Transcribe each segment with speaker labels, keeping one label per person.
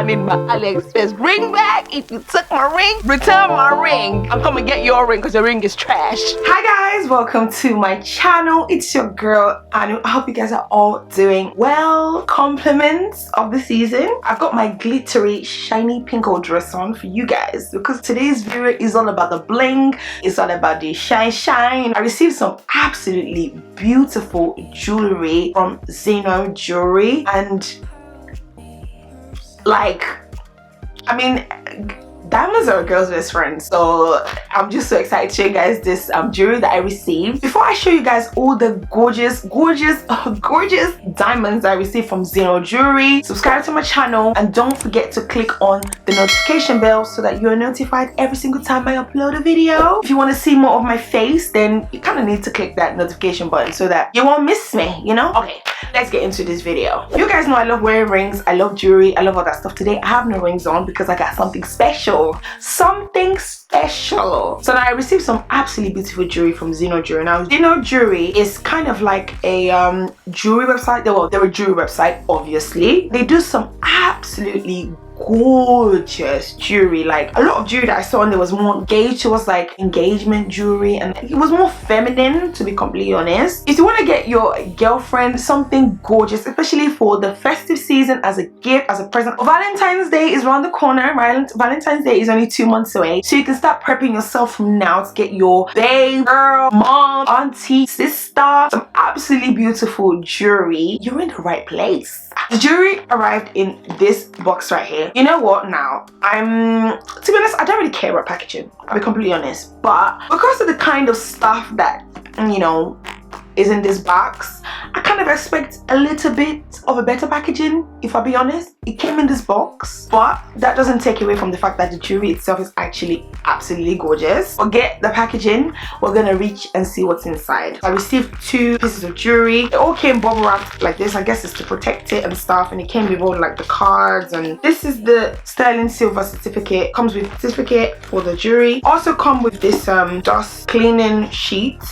Speaker 1: I need my AliExpress ring back. If you took my ring, return my ring. I'm coming to get your ring because your ring is trash. Hi guys, welcome to my channel. It's your girl Anu. I hope you guys are all doing well. Compliments of the season. I've got my glittery, shiny pink dress on for you guys because today's video is all about the bling. It's all about the shine. I received some absolutely beautiful jewelry from Zeno Jewelry, and like, I mean, diamonds are a girl's best friend, so I'm just so excited to show you guys this jewelry that I received. Before I show you guys all the gorgeous diamonds I received from Zeno Jewelry, subscribe to my channel and don't forget to click on the notification bell so that you're notified every single time I upload a video. If you want to see more of my face, then you kind of need to click that notification button so that you won't miss me, you know? Okay, let's get into this video. You guys know I love wearing rings, I love jewelry, I love all that stuff. Today I have no rings on because I got something special. So now I received some absolutely beautiful jewelry from Zeno Jewelry. Now Zeno Jewelry is kind of like a jewelry website. Well, they're a jewelry website, obviously. They do some absolutely gorgeous jewelry. Like, a lot of jewelry that I saw on there was more engaged. It was like engagement jewelry and it was more feminine, to be completely honest. If you want to get your girlfriend something gorgeous, especially for the festive season, as a gift, as a present, Valentine's Day is around the corner. Valentine's Day is only 2 months away, so you can start prepping yourself from now to get your babe, girl, mom, auntie, sister some absolutely beautiful jewelry. You're in the right place. The jewelry arrived in this box right here. You know what, now, to be honest, I don't really care about packaging, I'll be completely honest, but because of the kind of stuff that, you know, is in this box, I kind of expect a little bit of a better packaging, if I'll be honest. It came in this box, but that doesn't take away from the fact that the jewelry itself is actually absolutely gorgeous. Forget the packaging, we're gonna reach and see what's inside. I received 2 pieces of jewelry. It all came bubble wrapped like this. I guess it's to protect it and stuff, and it came with all like the cards, and this is the sterling silver certificate. Comes with certificate for the jewelry. Also come with this dust cleaning sheet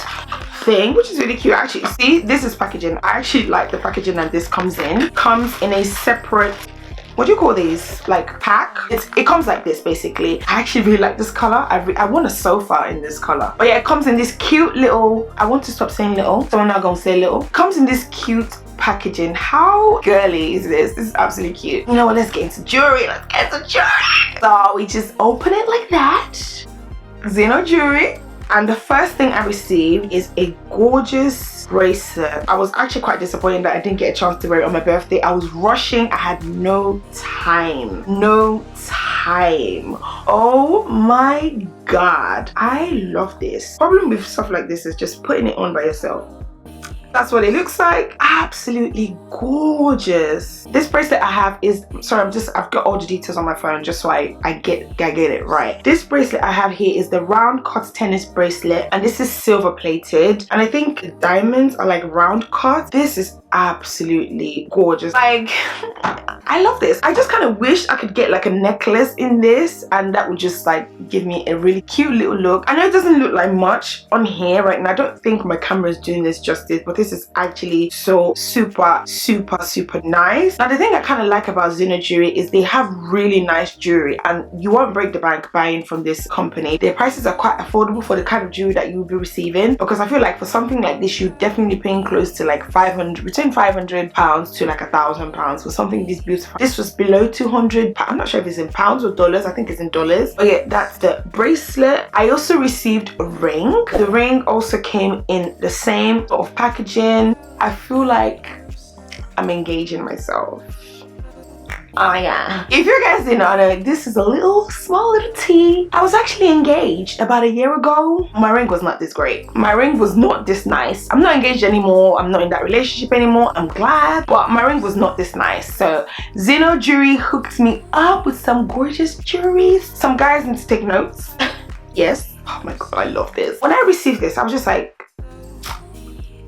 Speaker 1: thing, which is really cute. Actually, see, this is packaging. I actually like the packaging that this comes in. Comes in a separate, what do you call these, like pack? It comes like this basically. I actually really like this color. I want a sofa in this color. But yeah, it comes in this cute little, I want to stop saying little, so I'm not gonna say little. It comes in this cute packaging. How girly is this? This is absolutely cute. You know what, let's get into jewelry. So we just open it like that. Zeno Jewelry. And the first thing I received is a gorgeous bracelet. I was actually quite disappointed that I didn't get a chance to wear it on my birthday. I was rushing. I had no time. Oh my god, I love this. Problem with stuff like this is just putting it on by yourself. That's what it looks like. Absolutely gorgeous. This bracelet I have is, sorry, I've got all the details on my phone just so I get it right. This bracelet I have here is the round cut tennis bracelet, and this is silver plated, and I think the diamonds are like round cut. This is absolutely gorgeous. Like, I love this. I just kind of wish I could get like a necklace in this, and that would just like give me a really cute little look. I know it doesn't look like much on here right now. I don't think my camera is doing this justice, but this is actually so super nice. Now the thing I kind of like about Zeno Jewelry is they have really nice jewelry, and you won't break the bank buying from this company. Their prices are quite affordable for the kind of jewelry that you will be receiving, because I feel like for something like this you're definitely paying close to like between £500 to like £1,000 for something this beautiful. This was below 200. I'm not sure if it's in pounds or dollars. I think it's in dollars. But yeah, that's the bracelet. I also received a ring. The ring also came in the same sort of packaging. I feel like I'm engaging myself. Oh yeah. If you guys didn't know, this is a small little tea. I was actually engaged about a year ago. My ring was not this great. My ring was not this nice. I'm not engaged anymore. I'm not in that relationship anymore. I'm glad. But my ring was not this nice. So Zeno Jewelry hooked me up with some gorgeous jewelry. Some guys need to take notes. Yes. Oh my god, I love this. When I received this, I was just like,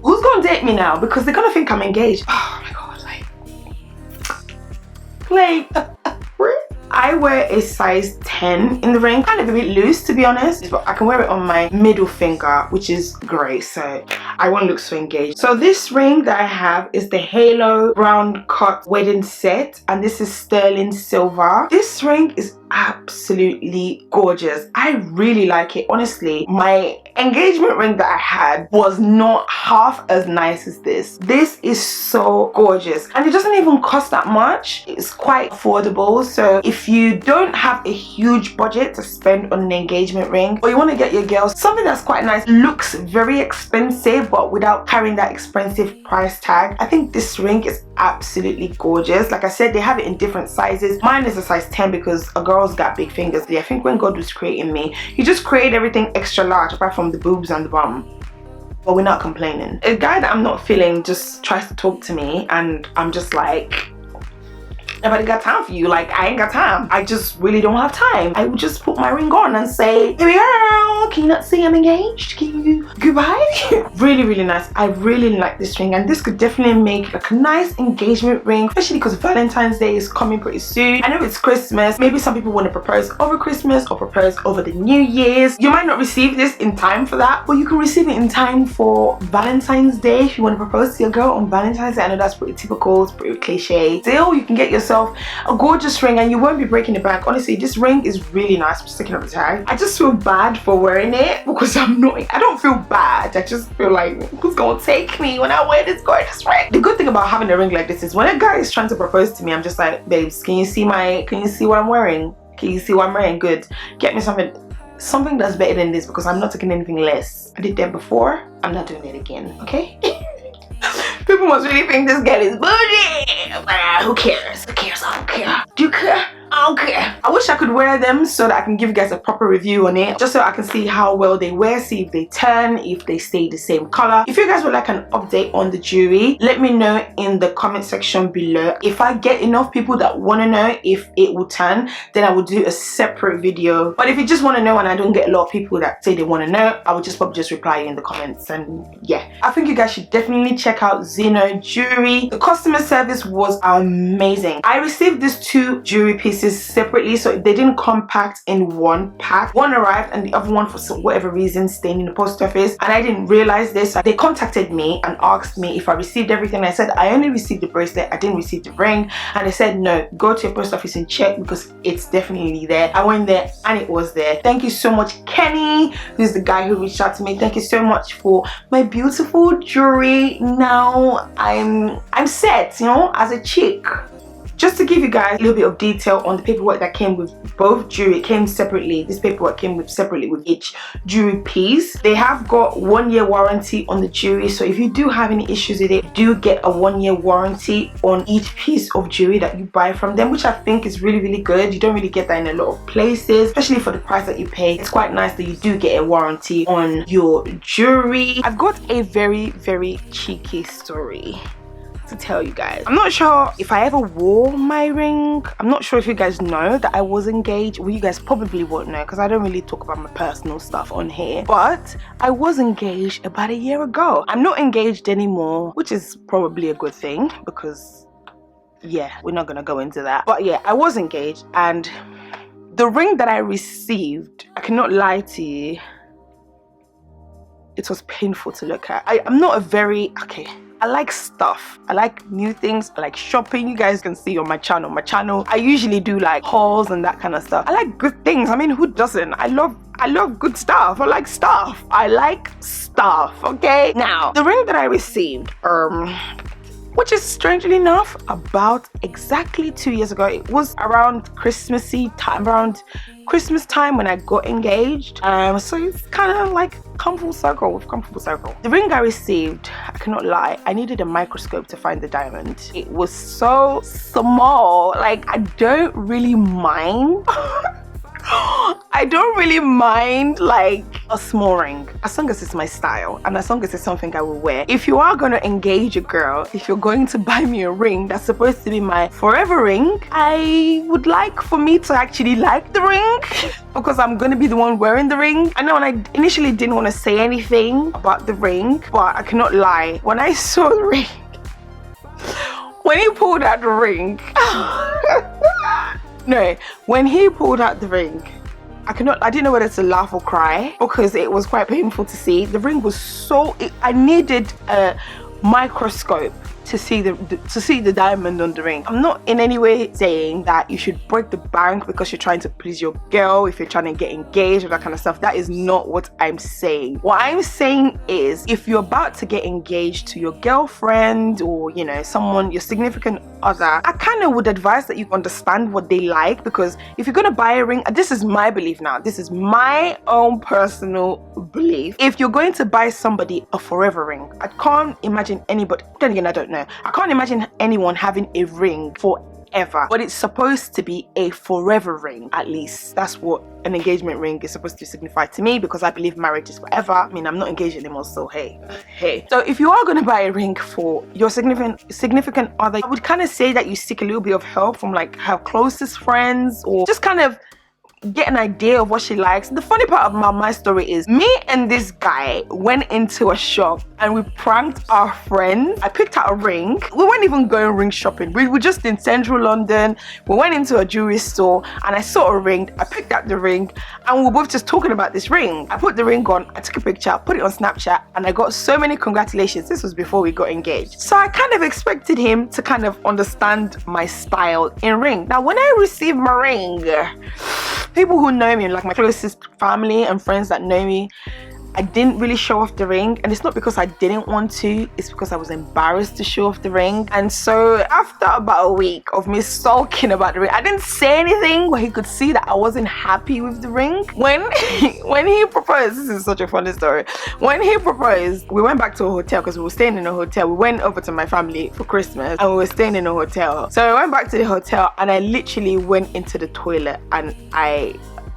Speaker 1: who's gonna date me now? Because they're gonna think I'm engaged. Oh my god. Like, I wear a size 10 in the ring, kind of a bit loose to be honest, but I can wear it on my middle finger, which is great. So I won't look so engaged. So this ring that I have is the Halo Brown Cut Wedding Set, and this is sterling silver. This ring is absolutely gorgeous. I really like it. Honestly, my engagement ring that I had was not half as nice as this. This is so gorgeous, and it doesn't even cost that much. It's quite affordable. So if you don't have a huge budget to spend on an engagement ring, or you want to get your girls something that's quite nice, looks very expensive but without carrying that expensive price tag, I think this ring is absolutely gorgeous. Like I said, they have it in different sizes. Mine is a size 10 because a girl's got big fingers. I think when God was creating me, he just created everything extra large apart from the boobs and the bum. But we're not complaining. A guy that I'm not feeling just tries to talk to me, and I'm just like, nobody got time for you. Like, I ain't got time. I just really don't have time. I would just put my ring on and say, hey girl, can you not see I'm engaged? Can you goodbye? Really, really nice. I really like this ring, and this could definitely make like a nice engagement ring, especially because Valentine's Day is coming pretty soon. I know it's Christmas. Maybe some people want to propose over Christmas or propose over the New Year's. You might not receive this in time for that, but you can receive it in time for Valentine's Day if you want to propose to your girl on Valentine's Day. I know that's pretty typical, it's pretty cliche. Still, you can get yourself a gorgeous ring and you won't be breaking the bank. Honestly, this ring is really nice. I'm just taking up the tag. I just feel bad for wearing it because I don't feel bad. I just feel like, who's gonna take me when I wear this gorgeous ring? The good thing about having a ring like this is when a guy is trying to propose to me, I'm just like, babes, can you see what I'm wearing? Can you see what I'm wearing? Good. Get me something that's better than this, because I'm not taking anything less. I did that before. I'm not doing it again, okay? People must really think this girl is bougie, but who cares? Who cares? I don't care. Do you care? I don't care. I wish I could wear them so that I can give you guys a proper review on it, just so I can see how well they wear, see if they turn, if they stay the same color. If you guys would like an update on the jewelry, let me know in the comment section below. If I get enough people that want to know if it will turn, then I will do a separate video. But if you just want to know and I don't get a lot of people that say they want to know, I will probably just reply in the comments. And yeah, I think you guys should definitely check out Zeno Jewelry. The customer service was amazing. I received these two jewelry pieces separately, so they didn't come packed in one pack. One arrived and the other one, for whatever reason, stayed in the post office, and I didn't realize this. They contacted me and asked me if I received everything. I said I only received the bracelet, I didn't receive the ring, and they said no, go to your post office and check because it's definitely there. I went there and it was there. Thank you so much, Kenny, who's the guy who reached out to me. Thank you so much for my beautiful jewelry. Now I'm set, you know, as a chick. Just to give you guys a little bit of detail on the paperwork that came with both jewelry, it came separately. This paperwork came separately with each jewelry piece. They have got 1 year warranty on the jewelry, so if you do have any issues with it, you do get a 1 year warranty on each piece of jewelry that you buy from them, which I think is really, really good. You don't really get that in a lot of places, especially for the price that you pay. It's quite nice that you do get a warranty on your jewelry. I've got a very, very cheeky story to tell you guys. I'm not sure if I ever wore my ring. I'm not sure if you guys know that I was engaged. Well, you guys probably won't know because I don't really talk about my personal stuff on here, but I was engaged about a year ago. I'm not engaged anymore, which is probably a good thing because yeah, we're not gonna go into that. But yeah, I was engaged, and the ring that I received, I cannot lie to you, it was painful to look at. I'm not a very, I like stuff. I like new things. I like shopping. You guys can see on my channel, I usually do like hauls and that kind of stuff. I like good things. I mean, who doesn't? I love good stuff. I like stuff. Okay? Now, the ring that I received, which is strangely enough about exactly 2 years ago. It was around Christmas time when I got engaged. So it's kind of like come full circle. The ring I received, I cannot lie, I needed a microscope to find the diamond. It was so small. Like, I don't really mind. I don't really mind like a small ring, as long as it's my style and as long as it's something I will wear. If you are going to engage a girl, if you're going to buy me a ring that's supposed to be my forever ring, I would like for me to actually like the ring because I'm going to be the one wearing the ring. I know, and I initially didn't want to say anything about the ring, but I cannot lie, when I saw the ring, when he pulled out the ring when he pulled out the ring, I didn't know whether to laugh or cry because it was quite painful to see. The ring was I needed a microscope to see the diamond on the ring. I'm not in any way saying that you should break the bank because you're trying to please your girl, if you're trying to get engaged or that kind of stuff. That is not what I'm saying. What I'm saying is, if you're about to get engaged to your girlfriend or, you know, someone, your significant other, I kind of would advise that you understand what they like, because if you're gonna buy a ring, this is my belief now, this is my own personal belief, if you're going to buy somebody a forever ring, I can't imagine anybody, then again I don't know, I can't imagine anyone having a ring forever, but it's supposed to be a forever ring. At least that's what an engagement ring is supposed to signify to me, because I believe marriage is forever. I mean, I'm not engaged anymore, so hey. So if you are going to buy a ring for your significant other, I would kind of say that you seek a little bit of help from like her closest friends, or just kind of get an idea of what she likes. The funny part about my story is, me and this guy went into a shop and we pranked our friends. I picked out a ring. We weren't even going ring shopping. We were just in central London. We went into a jewelry store and I saw a ring. I picked out the ring and we were both just talking about this ring. I put the ring on, I took a picture, put it on Snapchat, and I got so many congratulations. This was before we got engaged. So I kind of expected him to kind of understand my style in ring. Now, when I received my ring, people who know me, like my closest family and friends that know me, I didn't really show off the ring, and it's not because I didn't want to, it's because I was embarrassed to show off the ring. And so after about a week of me sulking about the ring, I didn't say anything where he could see that I wasn't happy with the ring. When he proposed, this is such a funny story, when he proposed, we went back to a hotel because we were staying in a hotel. We went over to my family for Christmas and we were staying in a hotel. So I went back to the hotel and I literally went into the toilet and I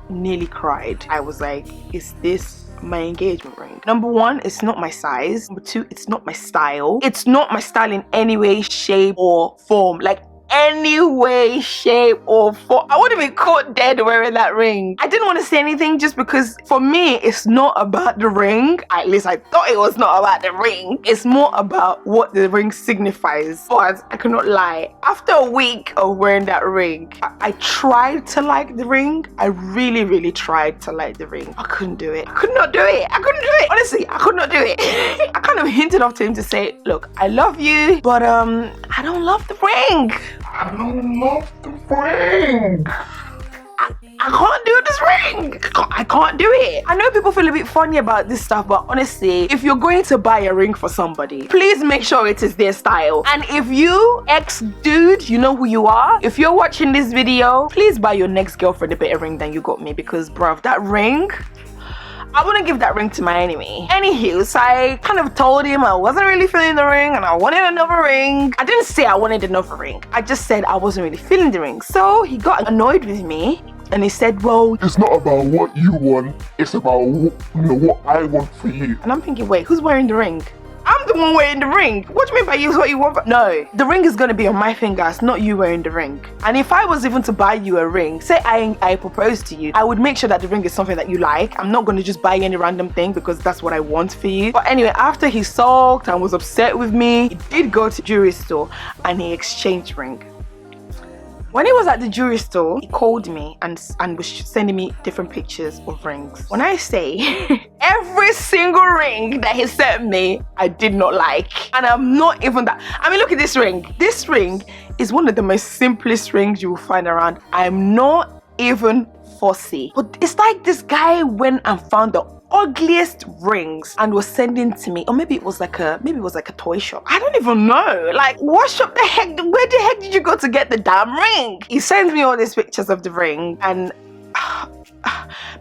Speaker 1: nearly cried. I was like, is this my engagement ring? Number one, it's not my size. Number two, it's not my style. It's not my style in any way, shape or form. Like any way, shape or form. I would have been caught dead wearing that ring. I didn't want to say anything just because for me, it's not about the ring. At least I thought it was not about the ring. It's more about what the ring signifies. But I cannot lie. After a week of wearing that ring, I tried to like the ring. I really, really tried to like the ring. I couldn't do it. I could not do it. I couldn't do it. Honestly, I could not do it. I kind of hinted off to him to say, look, I love you, but I don't love the ring. I don't love the ring. I can't do this ring. I can't do it. I know people feel a bit funny about this stuff, but honestly, if you're going to buy a ring for somebody, please make sure it is their style. And if you, ex-dude, you know who you are, if you're watching this video, please buy your next girlfriend a better ring than you got me, because bruv, that ring, I wouldn't give that ring to my enemy. Anywho, so I kind of told him I wasn't really feeling the ring and I wanted another ring. I didn't say I wanted another ring. I just said I wasn't really feeling the ring. So he got annoyed with me and he said, well,
Speaker 2: it's not about what you want, it's about what I want for you.
Speaker 1: And I'm thinking, wait, who's wearing the ring? I'm the one wearing the ring. What do you mean by you what you want? No, the ring is gonna be on my fingers, not you wearing the ring. And if I was even to buy you a ring, say I proposed to you, I would make sure that the ring is something that you like. I'm not gonna just buy any random thing because that's what I want for you. But anyway, after he sulked and was upset with me, he did go to the jewelry store and he exchanged ring. When he was at the jewelry store, he called me and was sending me different pictures of rings. When I say every single ring that he sent me, I did not like. And I'm not even that. I mean, look at this ring. This ring is one of the most simplest rings you will find around. I'm not even fussy. But it's like this guy went and found the ugliest rings and was sending to me, or maybe it was like a toy shop. I don't even know. Like, what shop the heck, where the heck did you go to get the damn ring? He sends me all these pictures of the ring and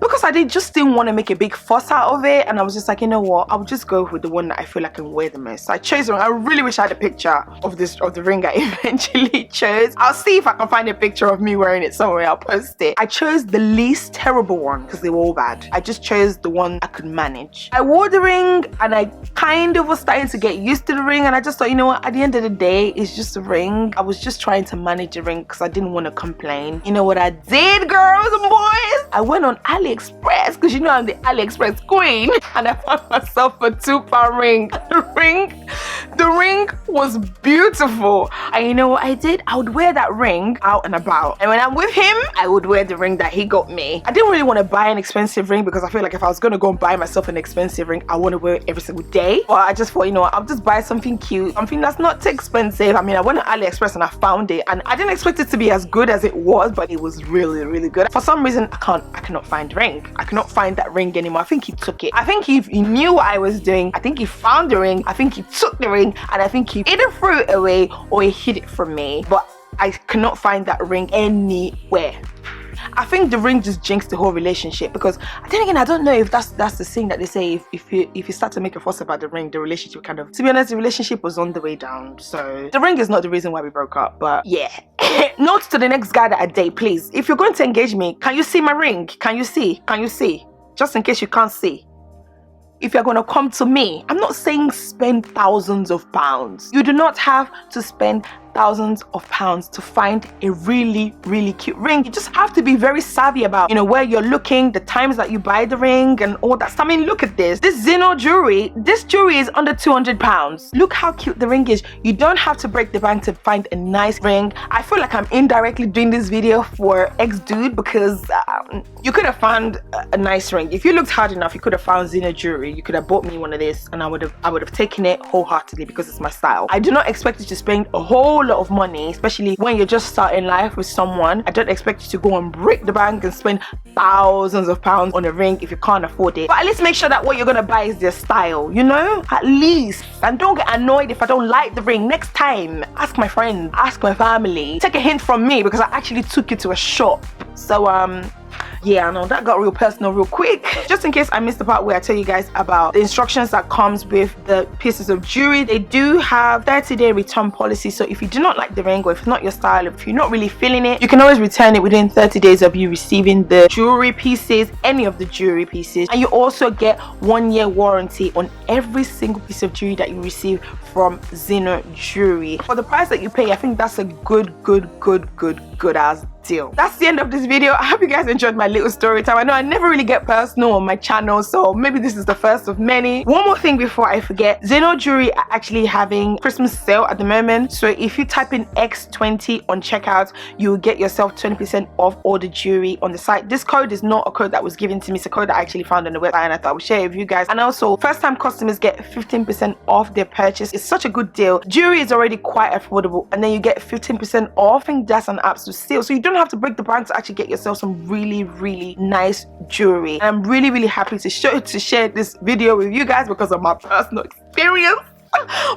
Speaker 1: because I didn't want to make a big fuss out of it, and I was just like, you know what, I'll just go with the one that I feel like I can wear the most. So I chose one. I really wish I had a picture of the ring I eventually chose. I'll see if I can find a picture of me wearing it somewhere. I'll post it. I chose the least terrible one because they were all bad. I just chose the one I could manage. I wore the ring and I kind of was starting to get used to the ring, and I just thought, you know what, at the end of the day, it's just a ring. I was just trying to manage the ring because I didn't want to complain. You know what I did, girls and boys? I went on AliExpress because you know I'm the AliExpress queen, and I found myself a £2 ring. The ring. The ring was beautiful. And you know what I did? I would wear that ring out and about. And when I'm with him, I would wear the ring that he got me. I didn't really want to buy an expensive ring because I feel like if I was going to go and buy myself an expensive ring, I want to wear it every single day. But I just thought, you know what, I'll just buy something cute, something that's not too expensive. I mean, I went to AliExpress and I found it, and I didn't expect it to be as good as it was, but it was really, really good. For some reason, I cannot find the ring. I cannot find that ring anymore. I think he took it. I think he knew what I was doing. I think he found the ring. I think he took the ring, and I think he either threw it away or he hid it from me. But I cannot find that ring anywhere. I think the ring just jinxed the whole relationship, because then again, I don't know if that's the thing that they say, if you start to make a fuss about the ring, the relationship kind of, to be honest, the relationship was on the way down. So the ring is not the reason why we broke up, but yeah. Note to the next guy that I date, please, if you're going to engage me, can you see my ring? Can you see? Just in case you can't see. If you're going to come to me, I'm not saying spend thousands of pounds. You do not have to spend thousands of pounds to find a really, really cute ring. You just have to be very savvy about, you know, where you're looking, the times that you buy the ring and all that. I mean, look at this Zeno jewelry. This jewelry is under 200 pounds. Look how cute the ring is. You don't have to break the bank to find a nice ring. I feel like I'm indirectly doing this video for ex-dude, because you could have found a nice ring. If you looked hard enough, you could have found Zeno jewelry. You could have bought me one of this, and I would have taken it wholeheartedly because it's my style. I do not expect you to spend a whole lot of money, especially when you're just starting life with someone. I don't expect you to go and break the bank and spend thousands of pounds on a ring if you can't afford it. But at least make sure that what you're gonna buy is their style, you know, at least. And don't get annoyed if I don't like the ring. Next time, ask my friends, ask my family, take a hint from me, because I actually took you to a shop. So yeah, I know that got real personal real quick. Just in case I missed the part where I tell you guys about the instructions that comes with the pieces of jewelry, they do have 30-day return policy. So if you do not like the ring, or if it's not your style, if you're not really feeling it, you can always return it within 30 days of you receiving the jewelry pieces, any of the jewelry pieces. And you also get 1-year warranty on every single piece of jewelry that you receive from Zeno Jewelry. For the price that you pay, I think that's a good ass deal. That's the end of this video. I hope you guys enjoyed my little story time. I know I never really get personal on my channel, so maybe this is the first of many. One more thing before I forget, Zeno Jewelry are actually having Christmas sale at the moment. So if you type in X20 on checkout, you will get yourself 20% off all the jewelry on the site. This code is not a code that was given to me. It's a code that I actually found on the website, and I thought I would share it with you guys. And also, first-time customers get 15% off their purchase. It's such a good deal. Jewelry is already quite affordable, and then you get 15% off. I think that's an absolute steal. So you don't have to break the bank to actually get yourself some really, really nice jewelry. And I'm really, really happy to share this video with you guys because of my personal experience.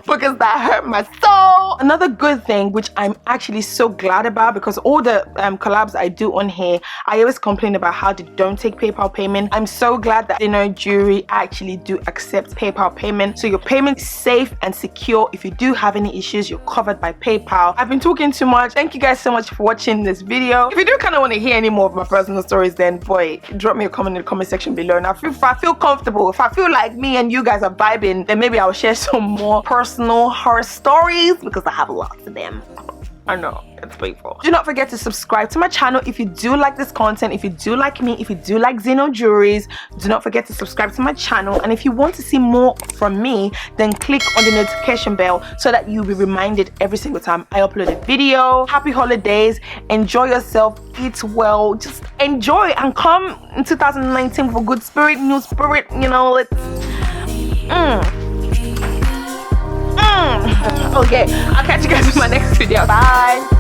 Speaker 1: Because that hurt my soul. Another good thing, which I'm actually so glad about, because all the collabs I do on here, I always complain about how they don't take PayPal payment. I'm so glad that Zeno Jewelry actually do accept PayPal payment, so your payment is safe and secure. If you do have any issues, you're covered by PayPal. I've been talking too much. Thank you guys so much for watching this video. If you do kind of want to hear any more of my personal stories, then boy, drop me a comment in the comment section below. And if I feel comfortable, if I feel like me and you guys are vibing, then maybe I'll share some more personal horror stories, because I have lots of them. I know, it's painful. Do not forget to subscribe to my channel if you do like this content, if you do like me, if you do like Zeno Jewelries. Do not forget to subscribe to my channel, and if you want to see more from me, then click on the notification bell so that you'll be reminded every single time I upload a video. Happy holidays, enjoy yourself, eat well, just enjoy, and come in 2019 with a good spirit, new spirit, you know. Let's okay, I'll catch you guys in my next video. Bye.